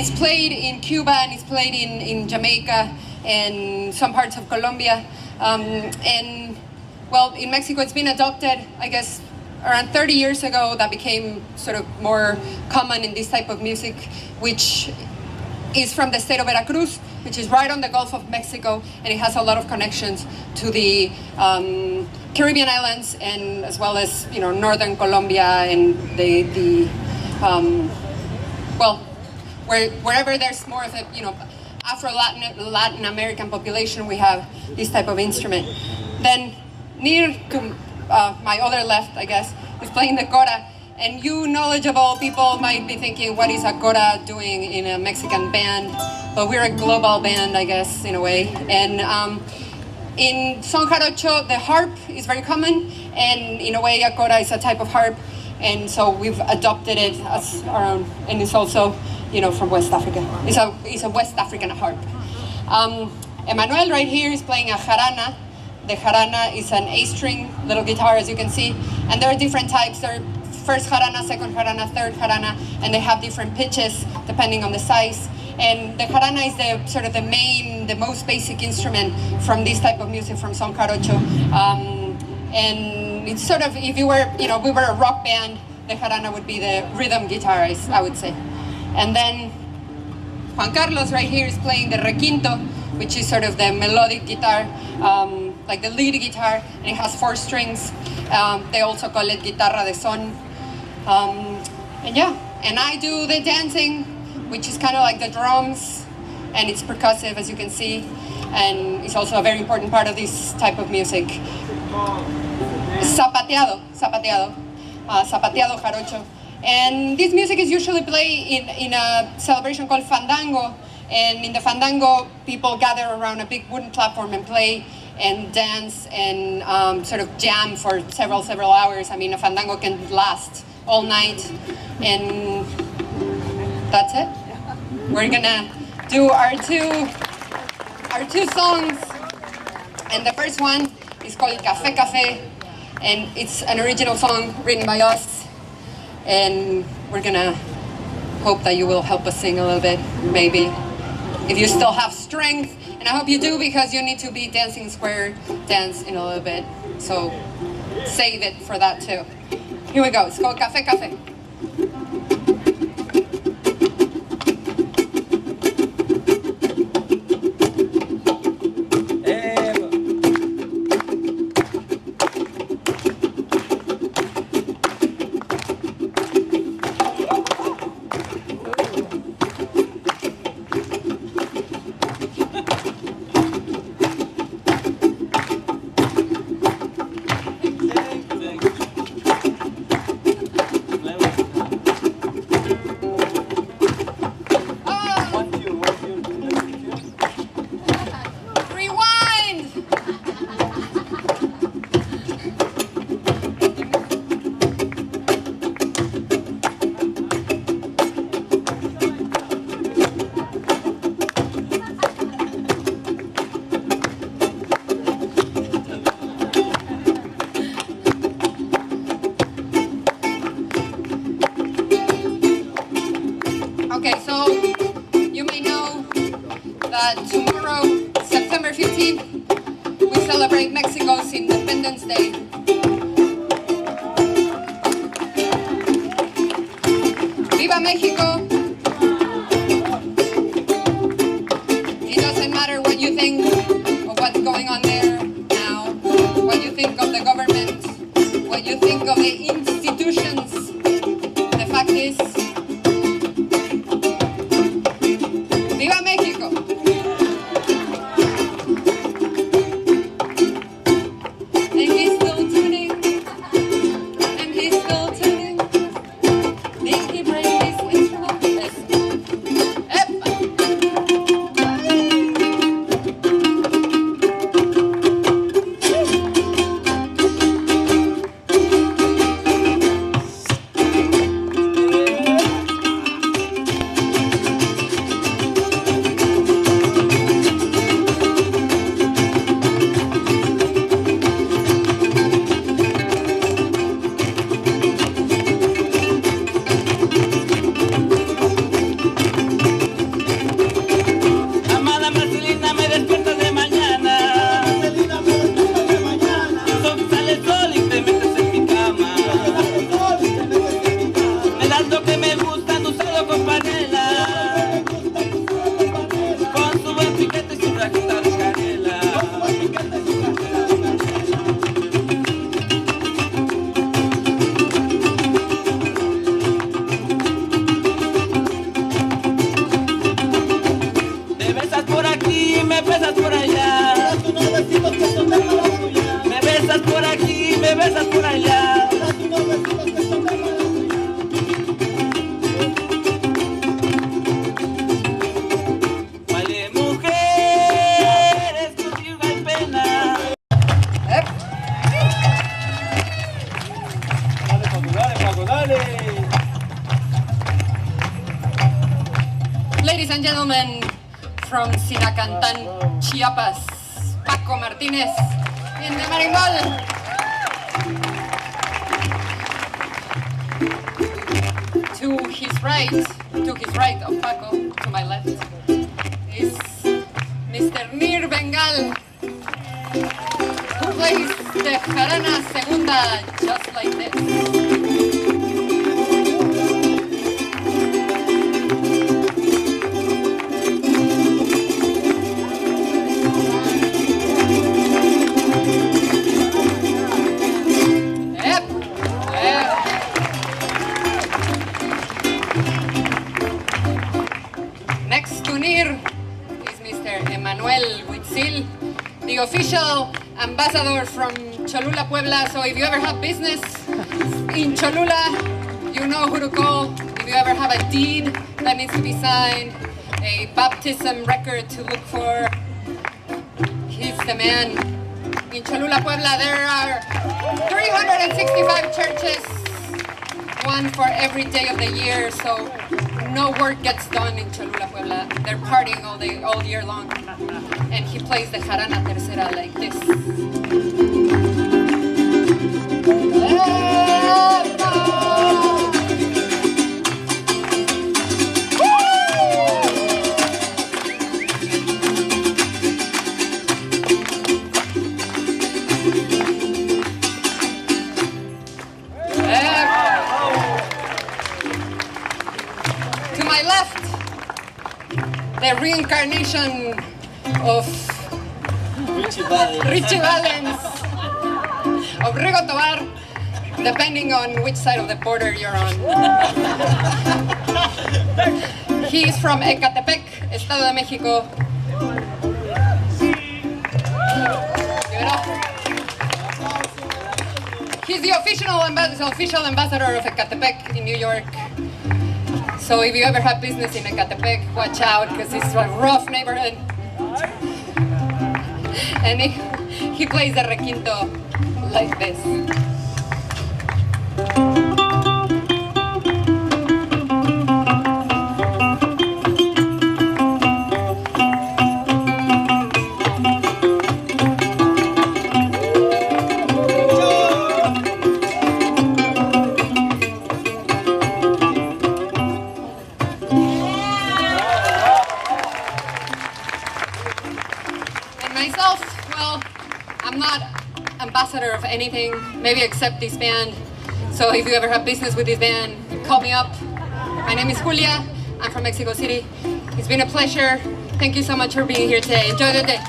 it's played in Cuba and it's played in Jamaica and some parts of Colombia. And well, in Mexico it's been adopted, I guess, around 30 years ago. That became sort of more common in this type of music, which is from the state of Veracruz, which is right on the Gulf of Mexico, and it has a lot of connections to the Caribbean islands, and as well as, you know, northern Colombia and wherever there's more of a, you know, Latin American population, we have this type of instrument. Then near to my other left, I guess, is playing the cora. And you knowledgeable people might be thinking, what is a cora doing in a Mexican band? But we're a global band, I guess, in a way. And in son jarocho, the harp is very common, and in a way, a cora is a type of harp. And so we've adopted it as our own, and it's also, you know, from West Africa. It's a West African harp. Emmanuel right here is playing a jarana. The jarana is an A-string little guitar, as you can see, and there are different types. There are first jarana, second jarana, third jarana, and they have different pitches depending on the size. And the jarana is the sort of the most basic instrument from this type of music, from son jarocho. And it's sort of, if you were, you know, we were a rock band, the jarana would be the rhythm guitar, I would say. And then Juan Carlos right here is playing the requinto, which is sort of the melodic guitar, like the lead guitar, and it has 4 strings. They also call it guitarra de son. And yeah, and I do the dancing, which is kind of like the drums, and it's percussive, as you can see, and it's also a very important part of this type of music. Zapateado jarocho. And this music is usually played in a celebration called fandango, and in the fandango, people gather around a big wooden platform and play and dance and sort of jam for several hours. I mean, a fandango can last all night, and that's it. We're gonna do our two songs, and the first one is called Café Café, and it's an original song written by us, and we're gonna hope that you will help us sing a little bit, maybe, if you still have strength, and I hope you do, because you need to be dancing square dance in a little bit, so save it for that too. Here we go, it's called Café Café. Okay, so you may know that tomorrow, September 15th, we celebrate Mexico's Independence Day. Viva Mexico! It doesn't matter what you think of what's going on there now, what you think of the government, what you think of the institutions. The fact is, ¡Viva México! And he's still tuning, and he's still tuning. Did he break his instrument? Yes. ladies and gentlemen, from Sinacantán, Chiapas, Paco Martinez in the Marimbula. To his right of Paco, to my left, is Mr. Nir Bengal, who plays the jarana segunda just like this. The official ambassador from Cholula, Puebla. So if you ever have business in Cholula, you know who to call. If you ever have a deed that needs to be signed, a baptism record to look for, he's the man. In Cholula, Puebla, there are 365 churches, one for every day of the year, so no work gets done in Cholula, Puebla. They're partying all year long. And he plays the jarana tercera like this. To my left, the reincarnation of Richie Valens, of Rigo Tobar, depending on which side of the border you're on. He's from Ecatepec, Estado de Mexico. He's the official ambassador of Ecatepec in New York. So if you ever have business in Ecatepec, watch out, because it's a rough neighborhood. And he plays the requinto like this. Myself, well, I'm not ambassador of anything, maybe except this band. So if you ever have business with this band, call me up. My name is Julia. I'm from Mexico City. It's been a pleasure. Thank you so much for being here today. Enjoy the day.